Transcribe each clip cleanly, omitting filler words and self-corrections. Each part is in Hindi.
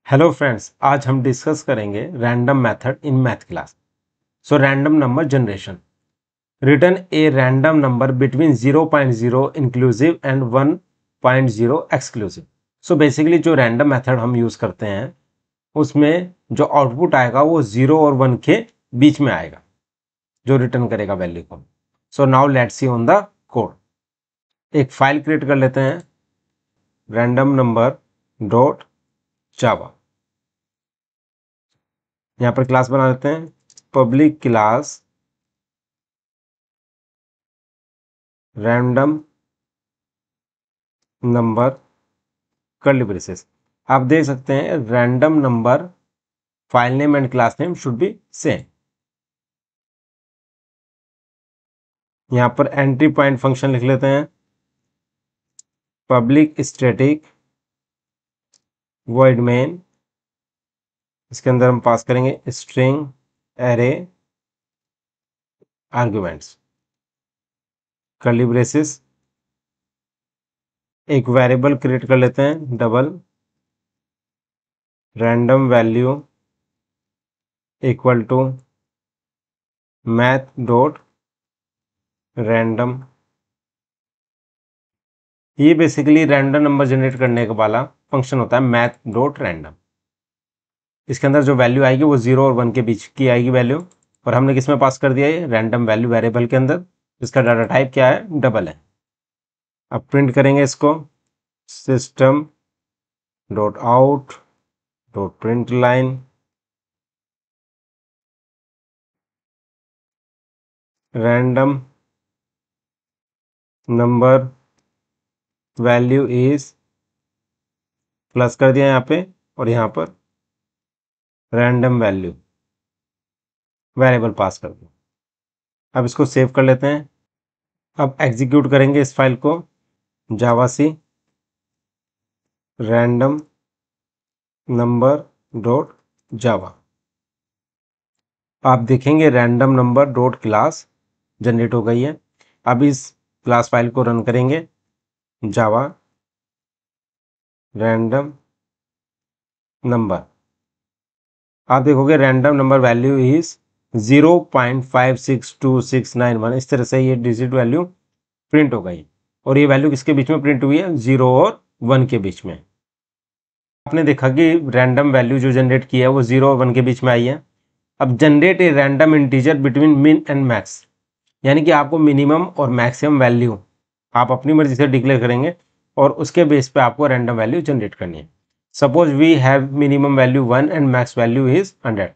हेलो फ्रेंड्स, आज हम डिस्कस करेंगे random method in math class. So random number generation. Return A random number between 0.0 inclusive and 1.0 exclusive. So basically जो रैंडम मेथड हम यूज करते हैं उसमें जो आउटपुट आएगा वो 0 और 1 के बीच में आएगा, जो रिटर्न करेगा वैल्यू को। सो now let's see on the code. एक फाइल क्रिएट कर लेते हैं, रैंडम नंबर डॉट जावा। यहाँ पर क्लास बना लेते हैं, public class random number curly braces. आप देख सकते हैं random number file name and class name should be same. यहाँ पर एंट्री पॉइंट फंक्शन लिख लेते हैं, पब्लिक स्टैटिक वॉइड मेन। इसके अंदर हम पास करेंगे string array arguments curly braces. एक वेरिएबल क्रिएट कर लेते हैं, double random value equal to math dot random. ये बेसिकली रैंडम नंबर जनरेट करने का वाला फंक्शन होता है, मैथ डॉट रैंडम। इसके अंदर जो वैल्यू आएगी वो 0 और 1 के बीच की आएगी वैल्यू, और हमने किस में पास कर दिया है, रैंडम वैल्यू वेरिएबल के अंदर। इसका डाटा टाइप क्या है, डबल है। अब प्रिंट करेंगे इसको, system dot out dot print line random number value is, plus कर दिया यहाँ पे, और यहाँ पर रैंडम वैल्यू वेरिएबल पास कर दिया। अब इसको सेव कर लेते हैं। अब एग्जीक्यूट करेंगे इस फाइल को, जावा सी रैंडम नंबर डॉट जावा। आप देखेंगे random number dot class generate हो गई है। अब इस क्लास फाइल को रन करेंगे, जावा रैंडम नंबर। आप देखोगे रैंडम नंबर वैल्यू इज 0.562691। इस तरह से ये डिजिट वैल्यू प्रिंट हो गई, और ये वैल्यू किसके बीच में प्रिंट हुई है, 0 और 1 के बीच में। आपने देखा कि रैंडम वैल्यू जो जनरेट की है वो 0 और 1 के बीच में आई है। अब generate a random integer between मिन एंड मैक्स, यानी कि आपको मिनिमम और मैक्सिमम वैल्यू आप अपनी मर्जी से डिक्लेयर करेंगे, और उसके बेस पे आपको रैंडम वैल्यू जनरेट करनी है। Suppose we have minimum value 1 and max value is 100।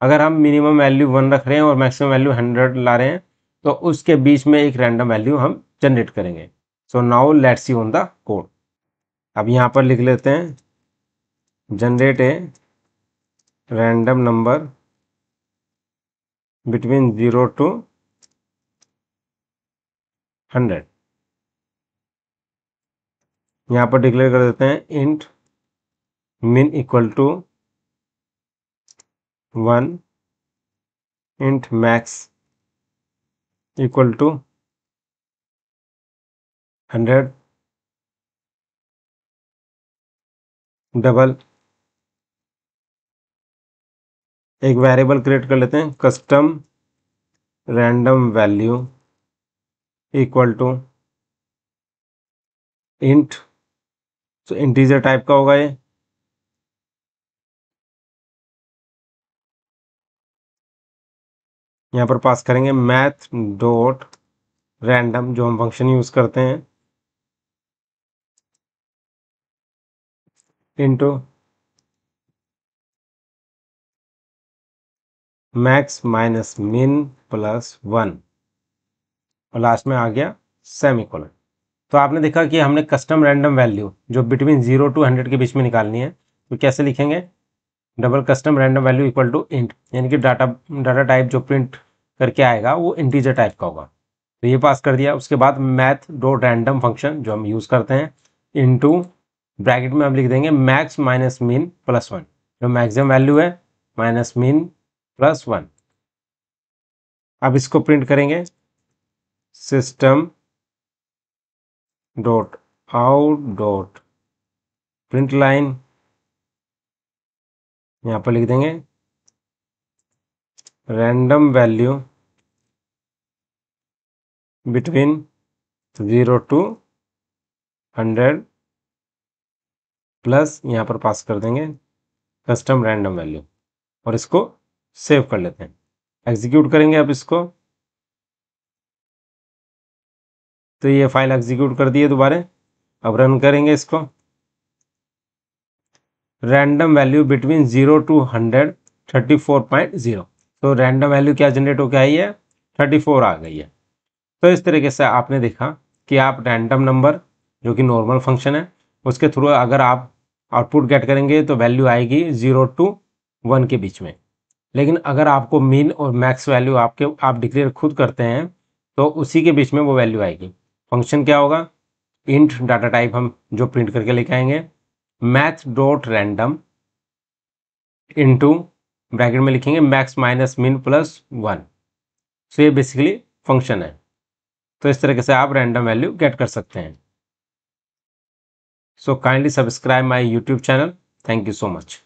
अगर हम मिनिमम वैल्यू 1 रख रहे हैं और मैक्सिमम वैल्यू 100 ला रहे हैं, तो उसके बीच में एक रैंडम वैल्यू हम जनरेट करेंगे। So now let's see on the code. अब यहाँ पर लिख लेते हैं, generate a random number between 0 to 100। यहाँ पर डिक्लेयर कर देते हैं int min equal to 1, int max equal to 100, double एक वेरिएबल क्रिएट कर लेते हैं, custom random value equal to int. तो इंटीजर टाइप का होगा ये। यहाँ पर पास करेंगे मैथ डॉट रैंडम, जो हम फंक्शन यूज करते हैं, इंटू मैक्स माइनस मिन प्लस 1, और लास्ट में आ गया सेमीकोलन। तो आपने देखा कि हमने कस्टम रैंडम वैल्यू जो बिटवीन 0 to 100 के बीच में निकालनी है, तो कैसे लिखेंगे, double custom random value equal to int, यानी कि डाटा टाइप जो प्रिंट करके आएगा वो इंटीजर टाइप का होगा। तो ये पास कर दिया। उसके बाद मैथ डॉट रैंडम फंक्शन जो हम यूज़ करते हैं, इनटू ब्रैकेट में हम लिख देंगे मैक्स माइनस मीन प्लस 1, जो मैक्सिमम वैल्यू है, माइनस मीन प्लस 1। अब इसको प्रिंट करेंगे, system dot out dot print line यहाँ पर लिख देंगे random value between 0 to 100 plus यहाँ पर पास कर देंगे कस्टम रैंडम वैल्यू और इसको सेव कर लेते हैं। एग्जीक्यूट करेंगे अब इसको, तो ये फाइल एग्जीक्यूट कर दिए दोबारा। अब रन करेंगे इसको। Random value between 0 to 100 34.0। तो रैंडम वैल्यू क्या जनरेट होकर आई है, 34 आ गई है। तो इस तरीके से आपने देखा कि आप रैंडम नंबर जो कि नॉर्मल फंक्शन है उसके थ्रू अगर आप आउटपुट गेट करेंगे तो वैल्यू आएगी 0 to 1 के बीच में। लेकिन अगर आपको मीन और मैक्स वैल्यू आप डिक्लेयर खुद करते हैं तो उसी के बीच में वो वैल्यू आएगी। फंक्शन क्या होगा, इंट डाटा टाइप हम जो प्रिंट करके लेके आएंगे math dot random into bracket में लिखेंगे मैक्स माइनस मिन प्लस 1। सो ये बेसिकली फंक्शन है। तो इस तरीके से आप रैंडम वैल्यू गेट कर सकते हैं। So kindly subscribe my YouTube channel. Thank you so much.